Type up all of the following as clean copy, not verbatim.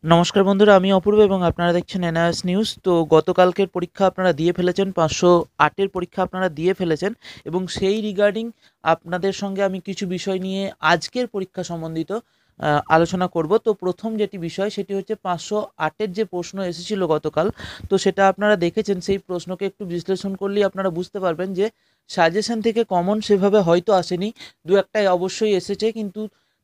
নমস্কার বন্ধুরা, আমি অপূর্ব এবং আপনারা দেখছেন এনআরএস নিউজ। তো গতকালকের পরীক্ষা আপনারা দিয়ে ফেলেছেন, 508-এর পরীক্ষা আপনারা দিয়ে ফেলেছেন এবং সেই রিগার্ডিং আপনাদের সঙ্গে আমি কিছু বিষয় নিয়ে আজকের পরীক্ষা সম্বন্ধিত আলোচনা করব। তো প্রথম যেটি বিষয় সেটি হচ্ছে 508-এর যে প্রশ্ন এসেছিল গতকাল, তো সেটা আপনারা দেখেছেন। সেই প্রশ্নকে একটু বিশ্লেষণ করলেই আপনারা বুঝতে পারবেন যে সাজেশন থেকে কমন সেভাবে হয়তো আসেনি, দু একটাই অবশ্যই এসেছে, কিন্তু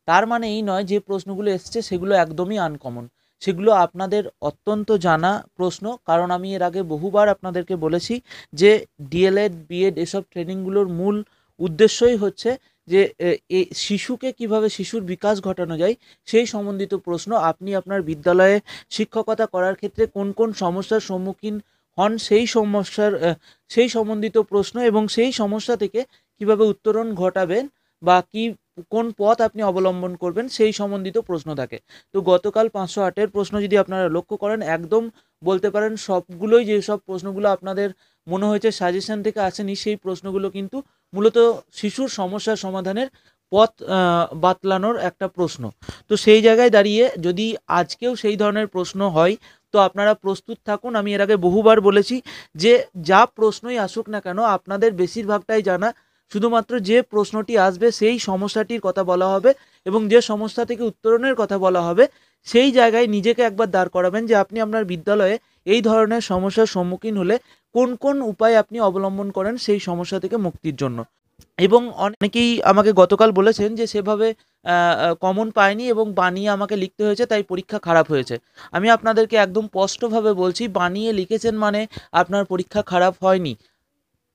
তার মানে এই নয় যে প্রশ্নগুলো এসেছে সেগুলো একদমই আনকমন। সেগুলো আপনাদের অত্যন্ত জানা প্রশ্ন, কারণ আমি এর আগে বহুবার আপনাদেরকে বলেছি যে ডিএলএড বিএড এসব ট্রেনিংগুলোর মূল উদ্দেশ্যই হচ্ছে যে শিশুকে কিভাবে শিশুর বিকাশ ঘটানো যায় সেই সম্বন্ধিত প্রশ্ন। আপনি আপনার বিদ্যালয়ে শিক্ষকতা করার ক্ষেত্রে কোন কোন সমস্যার সম্মুখীন হন সেই সম্বন্ধিত প্রশ্ন এবং সেই সমস্যা থেকে কিভাবে উত্তরণ ঘটাবেন বা কোন পথ আপনি অবলম্বন করবেন সেই সম্বন্ধিত প্রশ্ন থাকে। তো গতকাল 508-এর প্রশ্ন যদি আপনারা লক্ষ্য করেন, একদম বলতে পারেন সবগুলোই, যেসব প্রশ্নগুলো আপনাদের মনে হয়েছে সাজেশন থেকে আসেনি, সেই প্রশ্নগুলো কিন্তু মূলত শিশুর সমস্যার সমাধানের পথ বাতলানোর একটা প্রশ্ন। তো সেই জায়গায় দাঁড়িয়ে যদি আজকেও সেই ধরনের প্রশ্ন হয় তো আপনারা প্রস্তুত থাকুন। আমি এর আগে বহুবার বলেছি যে যা প্রশ্নই আসুক না কেন আপনাদের বেশিরভাগটাই জানা, শুধুমাত্র যে প্রশ্নটি আসবে সেই সমস্যাটির কথা বলা হবে এবং যে সমস্যা থেকে উত্তরণের কথা বলা হবে সেই জায়গায় নিজেকে একবার দাঁড় করাবেন যে আপনি আপনার বিদ্যালয়ে এই ধরনের সমস্যার সম্মুখীন হলে কোন কোন উপায় আপনি অবলম্বন করেন সেই সমস্যা থেকে মুক্তির জন্য। এবং অনেকেই আমাকে গতকাল বলেছেন যে সেভাবে কমন পায়নি এবং বানিয়ে আমাকে লিখতে হয়েছে, তাই পরীক্ষা খারাপ হয়েছে। আমি আপনাদেরকে একদম স্পষ্টভাবে বলছি, বানিয়ে লিখেছেন মানে আপনার পরীক্ষা খারাপ হয়নি।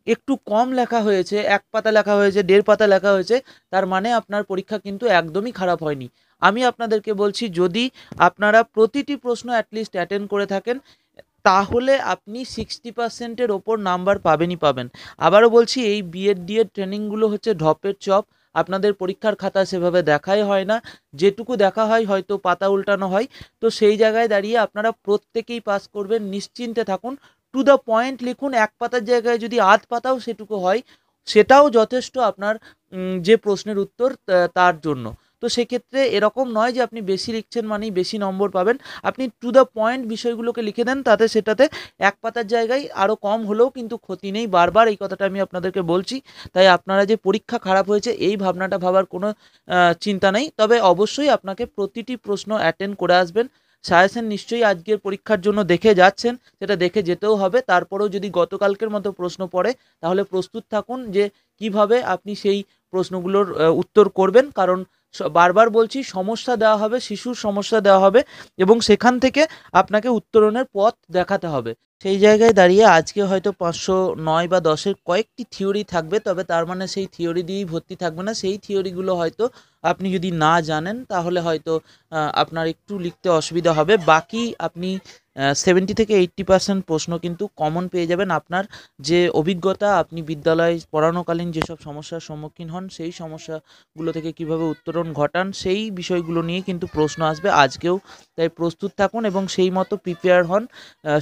একটু কম লেখা হয়েছে, ১ পাতা লেখা হয়েছে, ১.৫ পাতা লেখা হয়েছে, তার মানে আপনার পরীক্ষা কিন্তু একদমই খারাপ হয়নি। আমি আপনাদেরকে বলছি, যদি আপনারা প্রতিটি প্রশ্ন অ্যাটলিস্ট অ্যাটেন্ড করে থাকেন তাহলে আপনি 60% এর ওপর নাম্বার পাবেনই পাবেন। আবারও বলছি, এই বিএড ডিএড ট্রেনিংগুলো হচ্ছে ঢপের চপ। আপনাদের পরীক্ষার খাতা সেভাবে দেখাই হয় না, যেটুকু দেখা হয় হয়তো পাতা উল্টানো হয়। তো সেই জায়গায় দাঁড়িয়ে আপনারা প্রত্যেকেই পাস করবেন, নিশ্চিন্তে থাকুন। টু দ্য পয়েন্ট লিখুন, ১ পাতার জায়গায় যদি আধ পাতাও সেটুকু হয় সেটাও যথেষ্ট আপনার যে প্রশ্নের উত্তর তার জন্য। তো সেক্ষেত্রে এরকম নয় যে আপনি বেশি লিখছেন মানেই বেশি নম্বর পাবেন। আপনি টু দ্য পয়েন্ট বিষয়গুলোকে লিখে দেন, তাতে সেটাতে ১ পাতার জায়গায় আরও কম হলেও কিন্তু ক্ষতি নেই। বারবার এই কথাটা আমি আপনাদেরকে বলছি। তাই আপনারা যে পরীক্ষা খারাপ হয়েছে এই ভাবনাটা ভাবার কোনো চিন্তা নেই। তবে অবশ্যই আপনাকে প্রতিটি প্রশ্ন অ্যাটেন্ড করে আসবেন। সাজেশন নিশ্চয়ই আজকের পরীক্ষার জন্য দেখে যাচ্ছেন, সেটা দেখে যেতেও হবে। তারপরেও যদি গতকালকের মতো প্রশ্ন পড়ে তাহলে প্রস্তুত থাকুন যে কিভাবে আপনি সেই প্রশ্নগুলোর উত্তর করবেন। কারণ বারবার বলছি, সমস্যা দেওয়া হবে, শিশুর সমস্যা দেওয়া হবে এবং সেখান থেকে আপনাকে উত্তরণের পথ দেখাতে হবে। সেই জায়গায় দাঁড়িয়ে আজকে হয়তো 509 বা 10-এর কয়েকটি থিওরি থাকবে, তবে তার মানে সেই থিওরি দিয়েই ভর্তি থাকবে না। সেই থিওরিগুলো হয়তো আপনি যদি না জানেন তাহলে হয়তো আপনার একটু লিখতে অসুবিধা হবে। বাকি আপনি 70 থেকে 80% প্রশ্ন কিন্তু কমন পেয়ে যাবেন। আপনার যে অভিজ্ঞতা, আপনি বিদ্যালয়ে পড়ানোকালীন যেসব সমস্যার সম্মুখীন হন সেই সমস্যাগুলো থেকে কিভাবে উত্তরণ ঘটান সেই বিষয়গুলো নিয়ে কিন্তু প্রশ্ন আসবে আজকেও। তাই প্রস্তুত থাকুন এবং সেই মতো প্রিপেয়ার হন।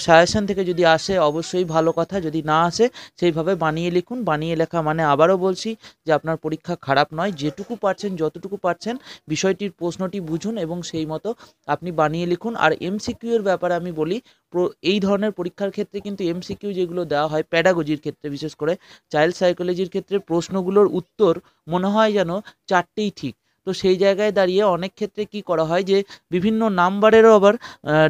সাজেশন থেকে যদি আসে অবশ্যই ভালো কথা, যদি না আসে সেইভাবে বানিয়ে লিখুন। বানিয়ে লেখা মানে আবারও বলছি যে আপনার পরীক্ষা খারাপ নয়। যেটুকু পারছেন যতটুকু পারছেন বিষয়টির প্রশ্নটি বুঝুন এবং সেই মতো আপনি বানিয়ে লিখুন। আর এমসিকিউ এর ব্যাপারে আমি বলি, এই ধরনের পরীক্ষার ক্ষেত্রে কিন্তু এমসিকিউ যেগুলো দেওয়া হয় প্যাডাগজির ক্ষেত্রে, বিশেষ করে চাইল্ড সাইকোলজির ক্ষেত্রে, প্রশ্নগুলোর উত্তর মনে হয় যেন 4টেই ঠিক। তো সেই জায়গায় দাঁড়িয়ে অনেক ক্ষেত্রে কি করা হয় যে বিভিন্ন নাম্বারেরও আবার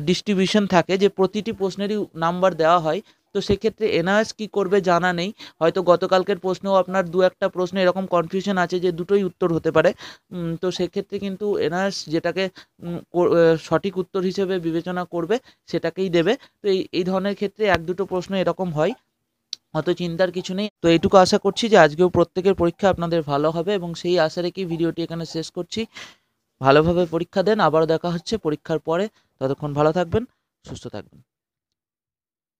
ডিস্ট্রিবিউশন থাকে, যে প্রতিটি প্রশ্নেরই নাম্বার দেওয়া হয়। তো সেক্ষেত্রে এনআরএস কী করবে জানা নেই। হয়তো গতকালকের প্রশ্নেও আপনার ২-১টা প্রশ্নে এরকম কনফিউশন আছে যে দুটোই উত্তর হতে পারে। তো সেক্ষেত্রে কিন্তু এনআরএস যেটাকে সঠিক উত্তর হিসেবে বিবেচনা করবে সেটাকেই দেবে। তো এই ধরনের ক্ষেত্রে ১-২টো প্রশ্ন এরকম হয়, অত চিন্তার কিছু নেই। তো এইটুকু আশা করছি যে আজকেও প্রত্যেকের পরীক্ষা আপনাদের ভালো হবে এবং সেই আশা রেখেই ভিডিওটি এখানে শেষ করছি। ভালোভাবে পরীক্ষা দেন, আবারও দেখা হচ্ছে পরীক্ষার পরে। ততক্ষণ ভালো থাকবেন, সুস্থ থাকবেন।